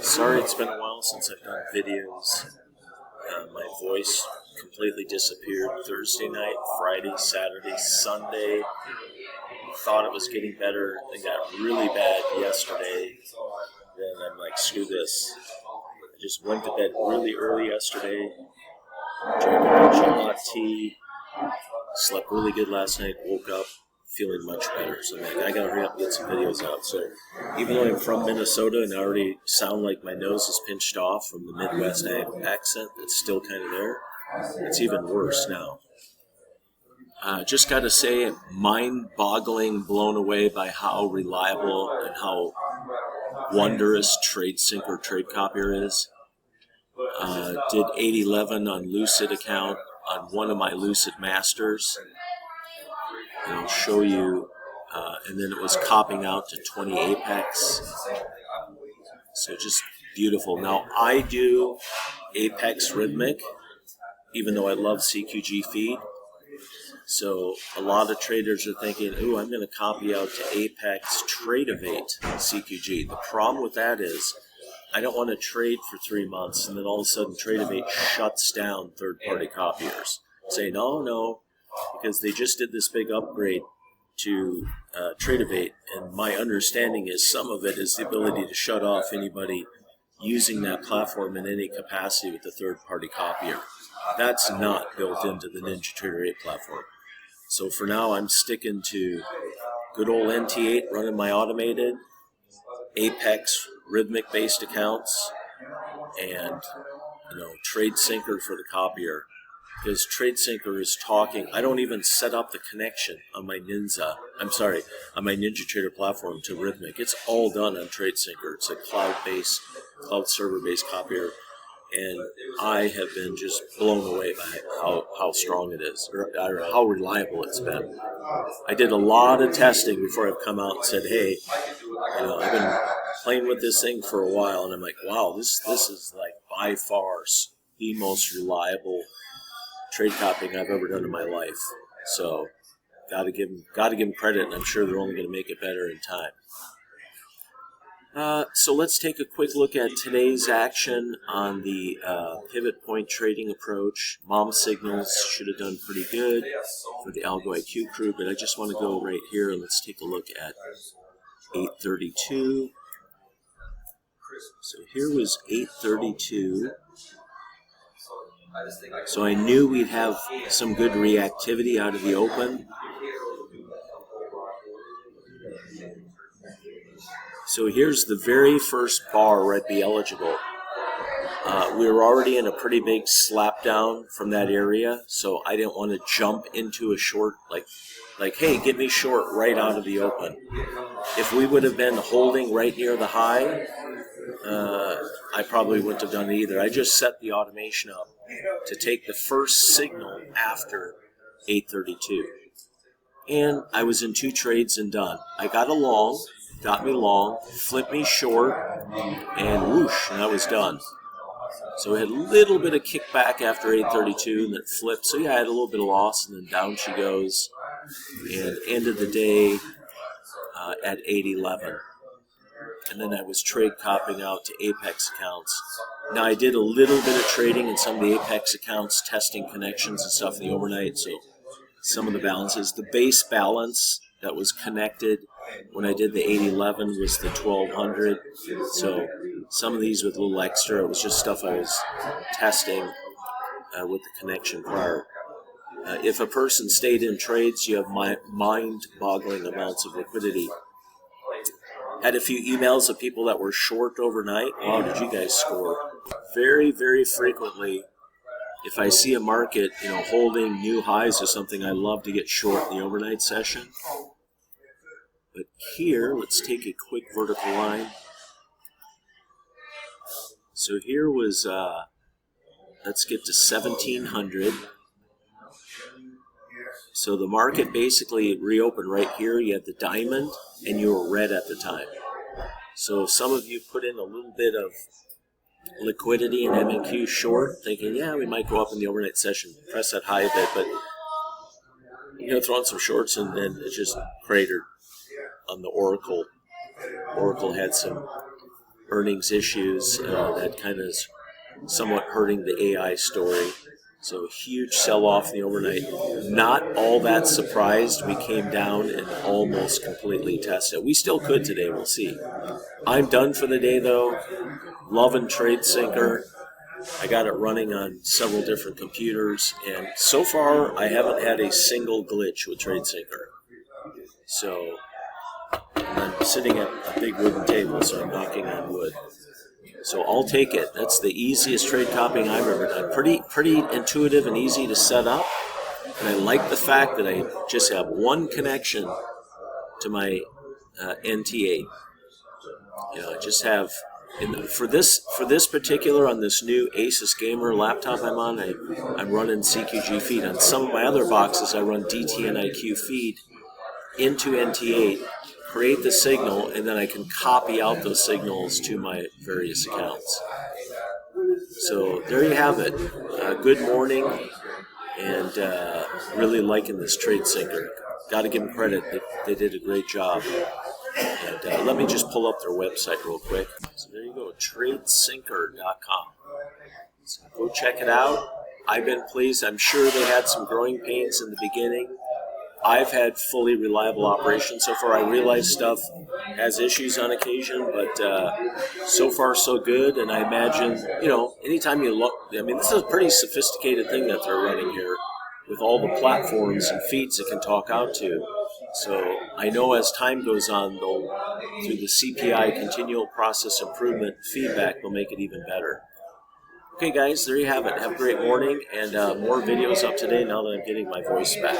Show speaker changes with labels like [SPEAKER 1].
[SPEAKER 1] Sorry, it's been a while since I've done videos. My voice completely disappeared Thursday night, Friday, Saturday, Sunday. Thought it was getting better. It got really bad yesterday. Then I'm like, screw this. I just went to bed really early yesterday. Drank a bunch of hot tea. Slept really good last night. Woke up feeling much better. So I'm like, I gotta hurry up and get some videos out. So even though I'm from Minnesota and I already sound like my nose is pinched off from the Midwest accent, it's still kind of there. It's even worse now. Just got to say, mind-boggling, blown away by how reliable and how wondrous Tradesyncr Trade Copier is. Did 811 on Lucid account on one of my Lucid Masters. And I'll show you, and then it was copping out to 20 Apex. So just beautiful. Now, I do Apex Rhythmic, even though I love CQG feed. So a lot of traders are thinking, ooh, I'm going to copy out to Apex Tradeavate CQG. The problem with that is I don't want to trade for 3 months and then all of a sudden Tradeavate shuts down third-party copiers. Say, no, because they just did this big upgrade to Tradeavate, and my understanding is some of it is the ability to shut off anybody using that platform in any capacity with the third-party copier. That's not built into the NinjaTrader 8 platform. So for now, I'm sticking to good old NT8, running my automated Apex Rhythmic-based accounts, and Tradesyncr for the copier. Because Tradesyncr is talking, I don't even set up the connection on my on my NinjaTrader platform to Rhythmic. It's all done on Tradesyncr. It's a cloud-based, cloud server-based copier. And I have been just blown away by how strong it is, or how reliable it's been. I did a lot of testing before I've come out and said, hey, I've been playing with this thing for a while, and I'm like, wow, this is like by far the most reliable trade copying I've ever done in my life. So, gotta give them credit, and I'm sure they're only going to make it better in time. So let's take a quick look at today's action on the pivot point trading approach. Mom signals should have done pretty good for the Algo IQ crew, but I just want to go right here and let's take a look at 832. So here was 832. So I knew we'd have some good reactivity out of the open. So here's the very first bar where I'd be eligible. We were already in a pretty big slap down from that area, so I didn't want to jump into a short, like, hey, get me short right out of the open. If we would have been holding right near the high, I probably wouldn't have done it either. I just set the automation up to take the first signal after 832. And I was in 2 trades and done. I got a long, got me long, flipped me short, and whoosh, and I was done. So we had a little bit of kickback after 832, and then flipped. So yeah, I had a little bit of loss, and then down she goes, and ended the day at 811. And then I was trade copying out to Apex accounts. Now I did a little bit of trading in some of the Apex accounts, testing connections and stuff in the overnight, so some of the balances. The base balance that was connected when I did the 811 was the 1200. So some of these with a little extra, it was just stuff I was testing with the connection prior. If a person stayed in trades, you have mind-boggling amounts of liquidity. Had a few emails of people that were short overnight. Wow, did you guys score? Very, very frequently, if I see a market, holding new highs or something, I love to get short in the overnight session. But here, let's take a quick vertical line. So here was, let's get to 1700. So the market basically reopened right here. You had the diamond, and you were red at the time. So some of you put in a little bit of liquidity in MNQ short, thinking, yeah, we might go up in the overnight session, press that high a bit, but throw in some shorts, and then it just cratered on the Oracle. Oracle had some earnings issues that kind of somewhat hurting the AI story. So huge sell-off in the overnight. Not all that surprised. We came down and almost completely tested. We still could today. We'll see. I'm done for the day, though. Loving Tradesyncr. I got it running on several different computers, and so far I haven't had a single glitch with Tradesyncr. So I'm sitting at a big wooden table, so I'm knocking on wood. So I'll take it. That's the easiest trade copying I've ever done. Pretty intuitive and easy to set up. And I like the fact that I just have one connection to my NT8. I just have for this particular on this new Asus Gamer laptop I'm on. I'm running CQG feed. On some of my other boxes, I run DTNIQ feed into NT8. Create the signal, and then I can copy out those signals to my various accounts. So there you have it. Good morning, and really liking this Tradesyncr. Got to give them credit. They did a great job. And let me just pull up their website real quick. So there you go, Tradesyncr.com. So go check it out. I've been pleased. I'm sure they had some growing pains in the beginning. I've had fully reliable operations so far. I realize stuff has issues on occasion, but so far so good. And I imagine, anytime you look, this is a pretty sophisticated thing that they're running here with all the platforms and feeds it can talk out to. So I know as time goes on, through the CPI, continual process improvement feedback, they'll make it even better. Okay, guys, there you have it. Have a great morning, and more videos up today now that I'm getting my voice back.